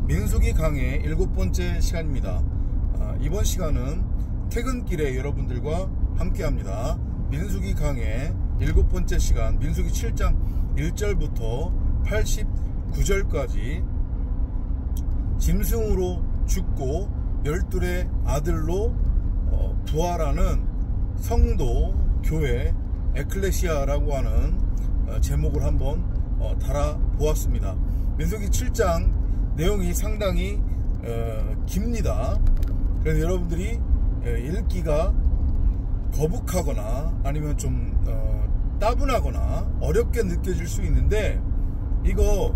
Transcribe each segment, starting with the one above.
민수기 강의 7번째 시간입니다. 이번 시간은 퇴근길에 여러분들과 함께합니다. 민수기 강의 7번째 시간, 민수기 7장 1절부터 89절까지 짐승으로 죽고 열둘의 아들로 부활하는 성도, 교회, 에클레시아라고 하는 제목을 한번 달아보았습니다. 민수기 7장 내용이 상당히 깁니다. 그래서 여러분들이 읽기가 거북하거나 아니면 좀 따분하거나 어렵게 느껴질 수 있는데 이거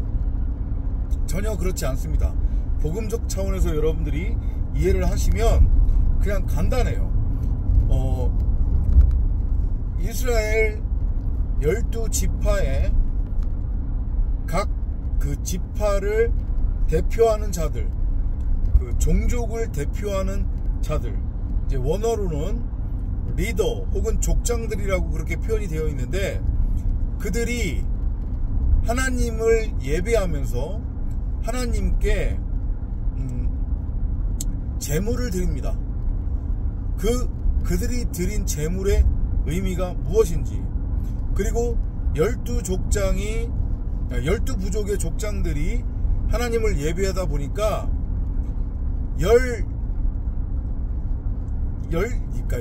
전혀 그렇지 않습니다. 복음적 차원에서 여러분들이 이해를 하시면 그냥 간단해요. 이스라엘 12지파의 각 그 지파를 대표하는 자들, 그 종족을 대표하는 자들, 이제 원어로는 리더 혹은 족장들이라고 그렇게 표현이 되어 있는데, 그들이 하나님을 예배하면서 하나님께 제물을 드립니다. 그들이 드린 제물의 의미가 무엇인지, 그리고 12부족의 족장들이 하나님을 예배하다 보니까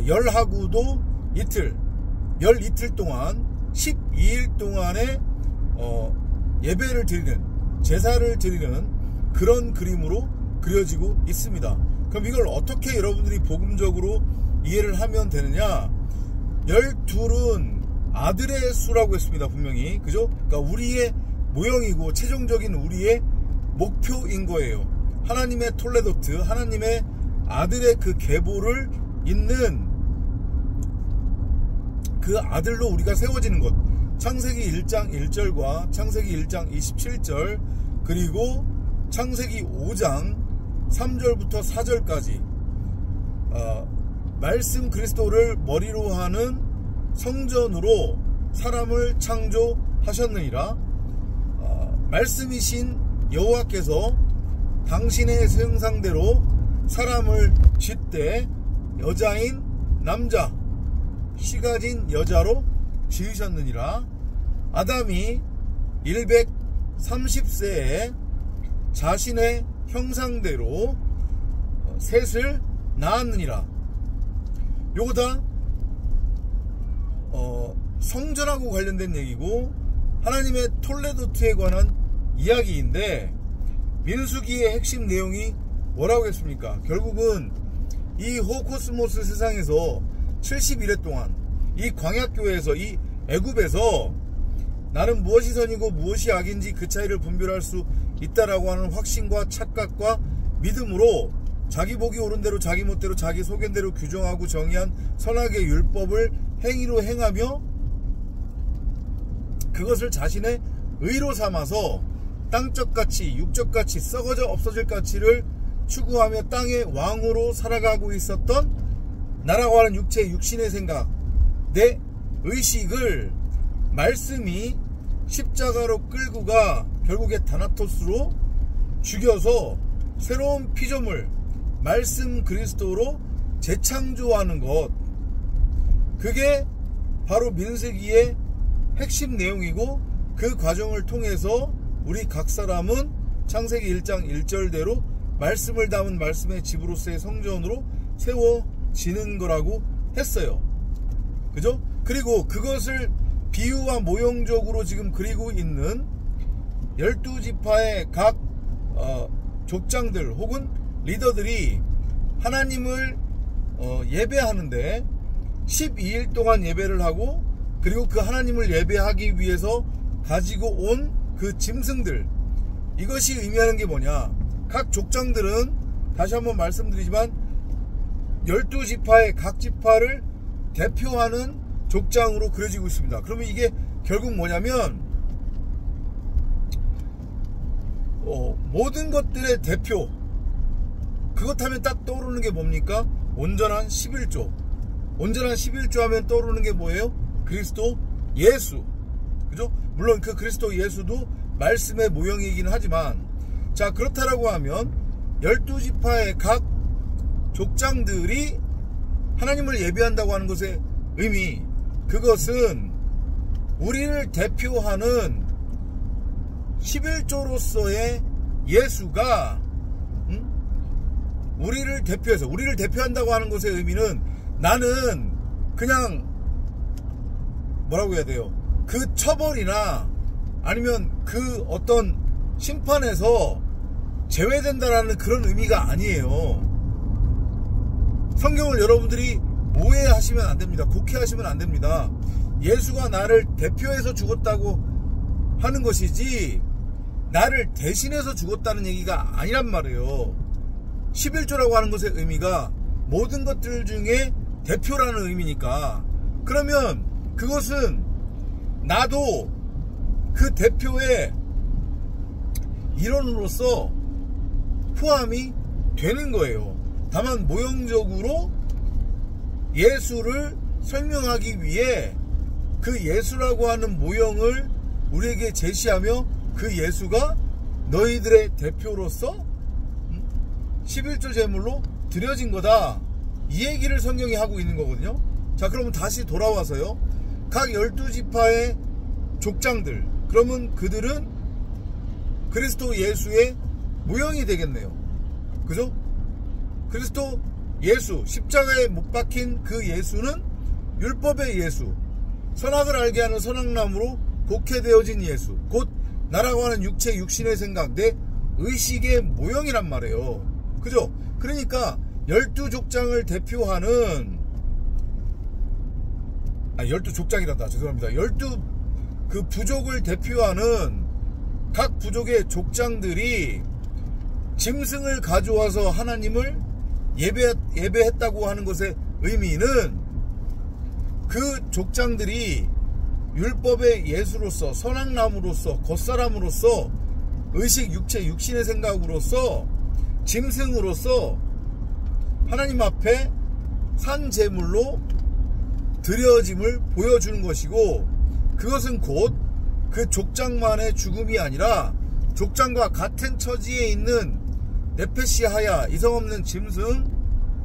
열하고도 이틀 동안 12일 동안의 예배를 드리는, 제사를 드리는 그런 그림으로 그려지고 있습니다. 그럼 이걸 어떻게 여러분들이 복음적으로 이해를 하면 되느냐? 12은 아들의 수라고 했습니다. 분명히. 그죠? 그러니까 우리의 모형이고 최종적인 우리의 목표인 거예요. 하나님의 톨레도트, 하나님의 아들의 그 계보를 잇는 그 아들로 우리가 세워지는 것. 창세기 1장 1절과 창세기 1장 27절 그리고 창세기 5장 3절부터 4절까지 말씀 그리스도를 머리로 하는 성전으로 사람을 창조하셨느니라. 말씀이신 여호와께서 당신의 형상대로 사람을 짓되 여자인 남자, 씨가진 여자로 지으셨느니라. 아담이 130세에 자신의 형상대로 셋을 낳았느니라. 요거 다 성전하고 관련된 얘기고 하나님의 톨레도트에 관한 이야기인데, 민수기의 핵심 내용이 뭐라고 했습니까? 결국은 이 호코스모스 세상에서 71회 동안 이 광야교회에서, 이 애굽에서 나는 무엇이 선이고 무엇이 악인지 그 차이를 분별할 수 있다라고 하는 확신과 착각과 믿음으로 자기 보기 옳은 대로 자기 멋대로 자기 소견대로 규정하고 정의한 선악의 율법을 행위로 행하며 그것을 자신의 의로 삼아서 땅적 가치, 육적 가치, 썩어져 없어질 가치를 추구하며 땅의 왕으로 살아가고 있었던 나라고 하는 육신의 생각, 내 의식을 말씀이 십자가로 끌고 가 결국에 다나토스로 죽여서 새로운 피조물, 말씀 그리스도로 재창조하는 것, 그게 바로 민수기의 핵심 내용이고, 그 과정을 통해서 우리 각 사람은 창세기 1장 1절대로 말씀을 담은 말씀의 집으로서의 성전으로 세워지는 거라고 했어요. 그죠? 그리고 그것을 비유와 모형적으로 지금 그리고 있는 12지파의 각 족장들 혹은 리더들이 하나님을 예배하는데 12일 동안 예배를 하고, 그리고 그 하나님을 예배하기 위해서 가지고 온 그 짐승들, 이것이 의미하는 게 뭐냐? 각 족장들은 다시 한번 말씀드리지만 12지파의 각 지파를 대표하는 족장으로 그려지고 있습니다. 그러면 이게 결국 뭐냐면 모든 것들의 대표, 그것 하면 딱 떠오르는 게 뭡니까? 온전한 11조. 온전한 11조 하면 떠오르는 게 뭐예요? 그리스도 예수. 그죠? 물론 그 그리스도 예수도 말씀의 모형이긴 하지만 자, 그렇다라고 하면 12지파의 각 족장들이 하나님을 예배한다고 하는 것의 의미, 그것은 우리를 대표하는 11조로서의 예수가 우리를 대표해서, 우리를 대표한다고 하는 것의 의미는, 나는 그냥 뭐라고 해야 돼요, 그 처벌이나 아니면 그 어떤 심판에서 제외된다라는 그런 의미가 아니에요. 성경을 여러분들이 오해하시면 안 됩니다. 곡해하시면 안 됩니다. 예수가 나를 대표해서 죽었다고 하는 것이지 나를 대신해서 죽었다는 얘기가 아니란 말이에요. 11조라고 하는 것의 의미가 모든 것들 중에 대표라는 의미니까, 그러면 그것은 나도 그 대표의 일원으로서 포함이 되는 거예요. 다만 모형적으로 예수를 설명하기 위해 그 예수라고 하는 모형을 우리에게 제시하며 그 예수가 너희들의 대표로서 11조 제물로 드려진 거다, 이 얘기를 성경이 하고 있는 거거든요. 자, 그러면 다시 돌아와서요, 각 12지파의 족장들, 그러면 그들은 그리스도 예수의 모형이 되겠네요. 그죠? 그리스도 예수, 십자가에 못 박힌 그 예수는 율법의 예수, 선악을 알게 하는 선악나무로 곡해되어진 예수, 곧 나라고 하는 육체 육신의 생각, 내 의식의 모형이란 말이에요. 그죠? 그러니까 12족장을 대표하는, 12족장이란다, 죄송합니다. 12그 부족을 대표하는 각 부족의 족장들이 짐승을 가져와서 하나님을 예배했다고 하는 것의 의미는, 그 족장들이 율법의 예수로서, 선악나무로서, 겉사람으로서, 의식, 육체, 육신의 생각으로서, 짐승으로서 하나님 앞에 산 제물로 드려짐을 보여주는 것이고, 그것은 곧 그 족장만의 죽음이 아니라 족장과 같은 처지에 있는 네페시하야, 이성없는 짐승,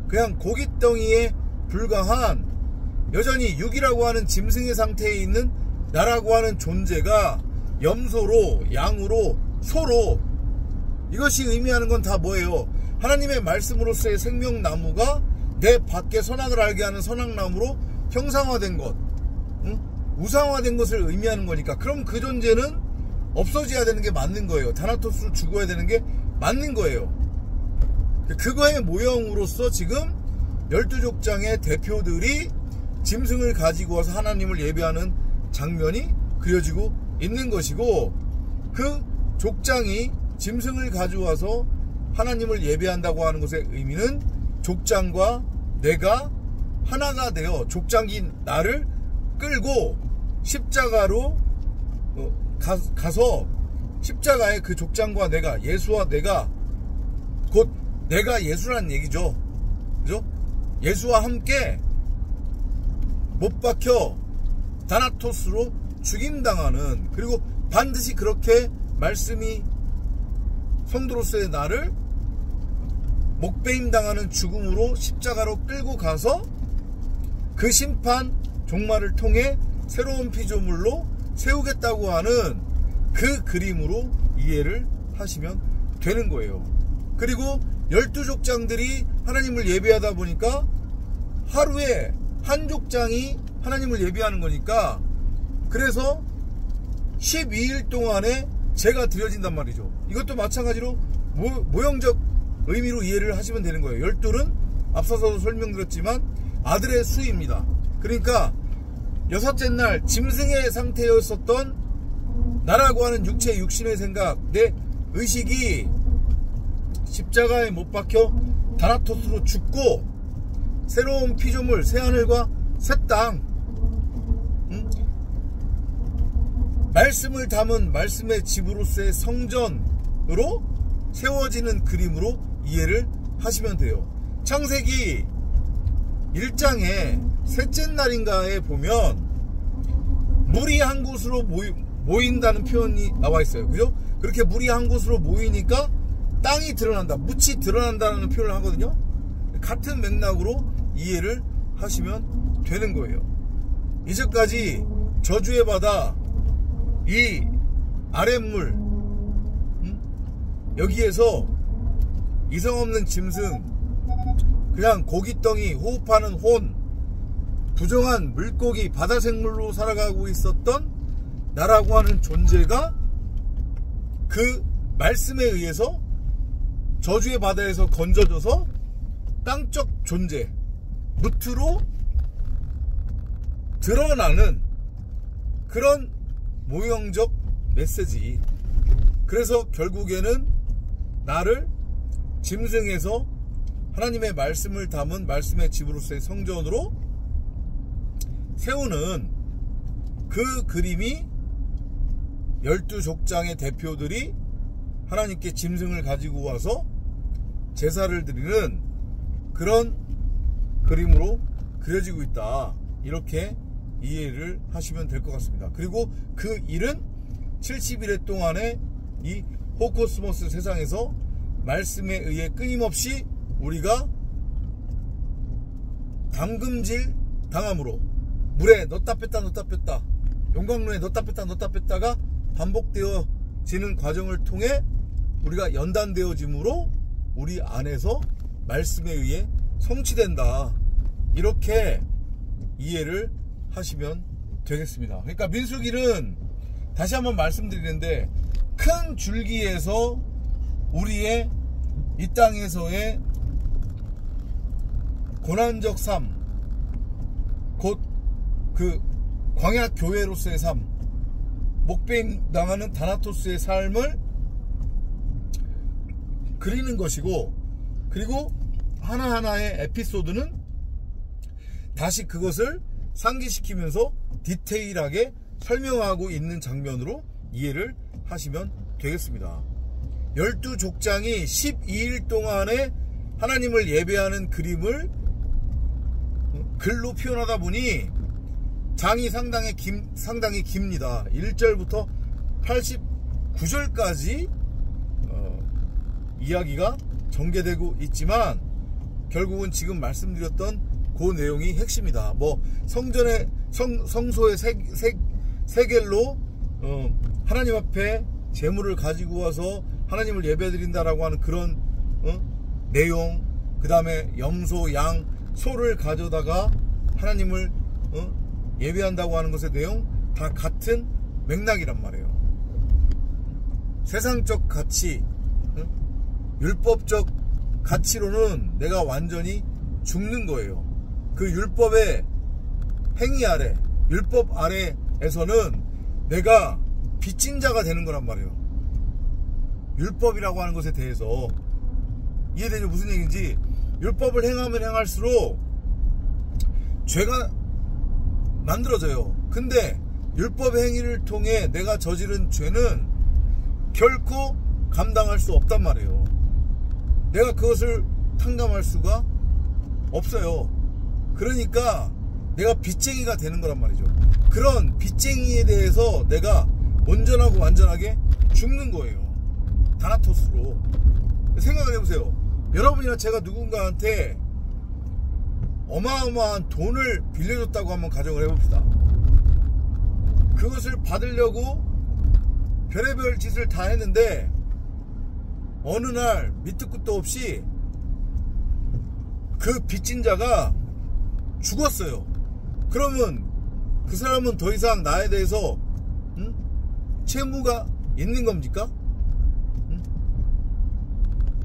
그냥 고깃덩이에 불과한 여전히 육이라고 하는 짐승의 상태에 있는 나라고 하는 존재가 염소로, 양으로, 소로, 이것이 의미하는 건 다 뭐예요? 하나님의 말씀으로서의 생명나무가 내 밖에 선악을 알게 하는 선악나무로 형상화된 것, 우상화된 것을 의미하는 거니까, 그럼 그 존재는 없어져야 되는 게 맞는 거예요. 다나토스로 죽어야 되는 게 맞는 거예요. 그거의 모형으로서 지금 12족장의 대표들이 짐승을 가지고 와서 하나님을 예배하는 장면이 그려지고 있는 것이고, 그 족장이 짐승을 가져와서 하나님을 예배한다고 하는 것의 의미는 족장과 내가 하나가 되어 족장인 나를 끌고 십자가로 가서 십자가에 그 족장과 내가, 예수와 내가, 곧 내가 예수라는 얘기죠. 그죠? 예수와 함께 못 박혀 다나토스로 죽임당하는, 그리고 반드시 그렇게 말씀이 성도로서의 나를 목배임당하는 죽음으로 십자가로 끌고 가서 그 심판 종말을 통해 새로운 피조물로 세우겠다고 하는 그 그림으로 이해를 하시면 되는 거예요. 그리고 12족장들이 하나님을 예배하다 보니까 하루에 한 족장이 하나님을 예배하는 거니까, 그래서 12일 동안에 제가 드려진단 말이죠. 이것도 마찬가지로 모형적 의미로 이해를 하시면 되는 거예요. 12는 앞서서도 설명드렸지만 아들의 수입니다. 그러니까 여섯째 날 짐승의 상태였었던 나라고 하는 육체 육신의 생각, 내 의식이 십자가에 못 박혀 다나토스로 죽고 새로운 피조물, 새하늘과 새 땅, 말씀을 담은 말씀의 집으로서의 성전으로 세워지는 그림으로 이해를 하시면 돼요. 창세기 1장에 셋째 날인가에 보면 물이 한 곳으로 모인다는 표현이 나와 있어요. 그죠? 그렇게 물이 한 곳으로 모이니까 땅이 드러난다, 묻이 드러난다는 표현을 하거든요. 같은 맥락으로 이해를 하시면 되는 거예요. 이제까지 저주의 바다, 이 아랫물, 여기에서 이성 없는 짐승, 그냥 고깃덩이, 호흡하는 혼, 부정한 물고기, 바다 생물로 살아가고 있었던 나라고 하는 존재가 그 말씀에 의해서 저주의 바다에서 건져져서 땅적 존재, 무트로 드러나는 그런 모형적 메시지. 그래서 결국에는 나를 짐승에서 하나님의 말씀을 담은 말씀의 집으로서의 성전으로 세우는 그 그림이 12족장의 대표들이 하나님께 짐승을 가지고 와서 제사를 드리는 그런 그림으로 그려지고 있다. 이렇게 이해를 하시면 될 것 같습니다. 그리고 그 일은 70일의 동안에 이 호코스모스 세상에서 말씀에 의해 끊임없이 우리가 담금질 당함으로 물에 넣다 뺐다 넣다 뺐다, 용광로에 넣다 뺐다 넣다 뺐다가 반복되어지는 과정을 통해 우리가 연단되어짐으로 우리 안에서 말씀에 의해 성취된다. 이렇게 이해를 하시면 되겠습니다. 그러니까 민수기는 다시 한번 말씀드리는데, 큰 줄기에서 우리의 이 땅에서의 고난적 삶, 곧 그 광야 교회로서의 삶, 목배당하는 다나토스의 삶을 그리는 것이고, 그리고 하나하나의 에피소드는 다시 그것을 상기시키면서 디테일하게 설명하고 있는 장면으로 이해를 하시면 되겠습니다. 12족장이 12일 동안에 하나님을 예배하는 그림을 글로 표현하다 보니 장이 상당히 깁니다. 1절부터 89절까지 이야기가 전개되고 있지만 결국은 지금 말씀드렸던 그 내용이 핵심이다. 뭐 성전의 성소의 세겔로 하나님 앞에 제물을 가지고 와서 하나님을 예배드린다라고 하는 그런 내용, 그 다음에 염소, 양, 소를 가져다가 하나님을 예배한다고 하는 것의 내용 다 같은 맥락이란 말이에요. 세상적 가치, 율법적 가치로는 내가 완전히 죽는 거예요. 그 율법의 행위 아래, 율법 아래에서는 내가 빚진 자가 되는 거란 말이에요. 율법이라고 하는 것에 대해서 이해되죠? 무슨 얘기인지. 율법을 행하면 행할수록 죄가 만들어져요. 근데 율법의 행위를 통해 내가 저지른 죄는 결코 감당할 수 없단 말이에요. 내가 그것을 탕감할 수가 없어요. 그러니까 내가 빚쟁이가 되는 거란 말이죠. 그런 빚쟁이에 대해서 내가 온전하고 완전하게 죽는 거예요. 다나토스로. 생각을 해보세요. 여러분이나 제가 누군가한테 어마어마한 돈을 빌려줬다고 한번 가정을 해봅시다. 그것을 받으려고 별의별 짓을 다 했는데 어느 날 밑도 끝도 없이 그 빚진 자가 죽었어요. 그러면 그 사람은 더 이상 나에 대해서 채무가 있는 겁니까?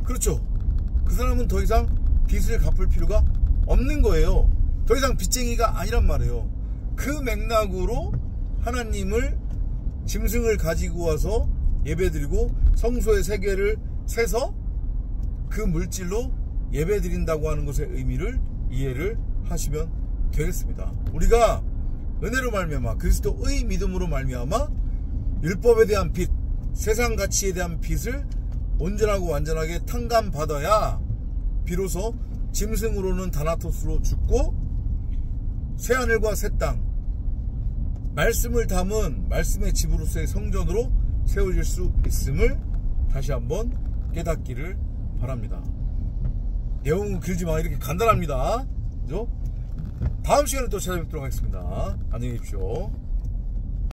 그렇죠. 그 사람은 더 이상 빚을 갚을 필요가 없는 거예요. 더 이상 빚쟁이가 아니란 말이에요. 그 맥락으로 하나님을 짐승을 가지고 와서 예배드리고 성소의 세계를 세서 그 물질로 예배드린다고 하는 것의 의미를 이해를 하시면 되겠습니다. 우리가 은혜로 말미암아, 그리스도의 믿음으로 말미암아 율법에 대한 빚, 세상 가치에 대한 빚을 온전하고 완전하게 탕감받아야 비로소 짐승으로는 다나토스로 죽고 새하늘과 새 땅, 말씀을 담은 말씀의 집으로서의 성전으로 세워질 수 있음을 다시 한번 깨닫기를 바랍니다. 내용은 길지만 이렇게 간단합니다. 그죠? 다음 시간에 또 찾아뵙도록 하겠습니다. 안녕히 계십시오.